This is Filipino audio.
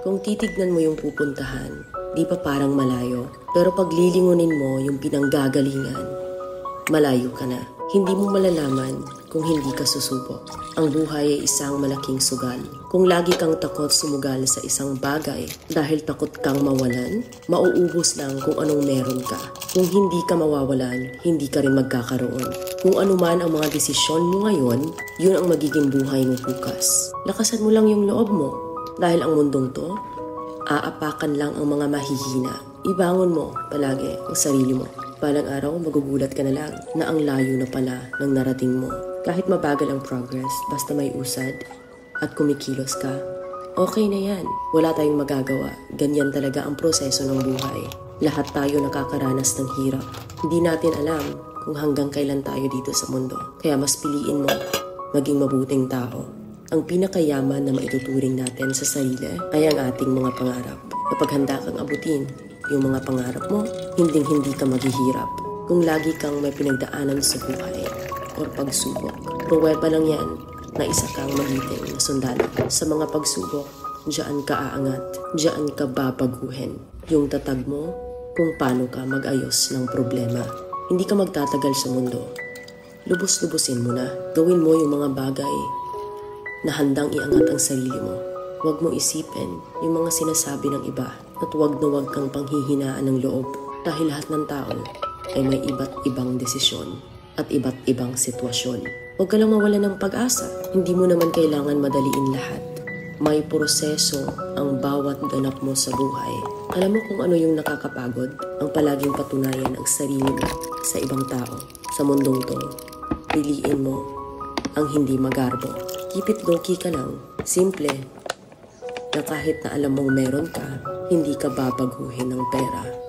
Kung titignan mo yung pupuntahan, di pa parang malayo. Pero pag lilingunin mo yung pinanggagalingan, malayo ka na. Hindi mo malalaman kung hindi ka susubok. Ang buhay ay isang malaking sugal. Kung lagi kang takot sumugal sa isang bagay dahil takot kang mawalan, mauubos lang kung anong meron ka. Kung hindi ka mawawalan, hindi ka rin magkakaroon. Kung ano man ang mga desisyon mo ngayon, yun ang magiging buhay mo bukas. Lakasan mo lang yung loob mo dahil ang mundong to, aapakan lang ang mga mahihina. Ibangon mo palagi ang sarili mo. Balang araw, magugulat ka na lang na ang layo na pala ng narating mo. Kahit mabagal ang progress, basta may usad at kumikilos ka, okay na yan. Wala tayong magagawa. Ganyan talaga ang proseso ng buhay. Lahat tayo nakakaranas ng hirap. Hindi natin alam kung hanggang kailan tayo dito sa mundo. Kaya mas piliin mo maging mabuting tao. Ang pinakayaman na maituturing natin sa sarili ay ang ating mga pangarap. Kapag handa kang abutin yung mga pangarap mo, hinding-hindi ka maghihirap. Kung lagi kang may pinagdaanan sa buhay or pagsubok, pruweba lang yan na isa kang magiting na sundalo. Sa mga pagsubok, diyan ka aangat, diyan ka babaguhin. Yung tatag mo kung paano ka mag-ayos ng problema. Hindi ka magtatagal sa mundo. Lubos-lubusin mo na. Gawin mo yung mga bagay na handang iangat ang sarili mo. Huwag mo isipin yung mga sinasabi ng iba at huwag na huwag kang panghihinaan ng loob dahil lahat ng tao ay may iba't ibang desisyon at iba't ibang sitwasyon. Huwag ka lang mawala ng pag-asa. Hindi mo naman kailangan madaliin lahat. May proseso ang bawat ganap mo sa buhay. Alam mo kung ano yung nakakapagod? Ang palaging patunayan ang sarili mo sa ibang tao. Sa mundong to, piliin mo ang hindi magarbo. Keep it low-key ka lang. Simple. Na kahit na alam mong meron ka, hindi ka babaguhin ng pera.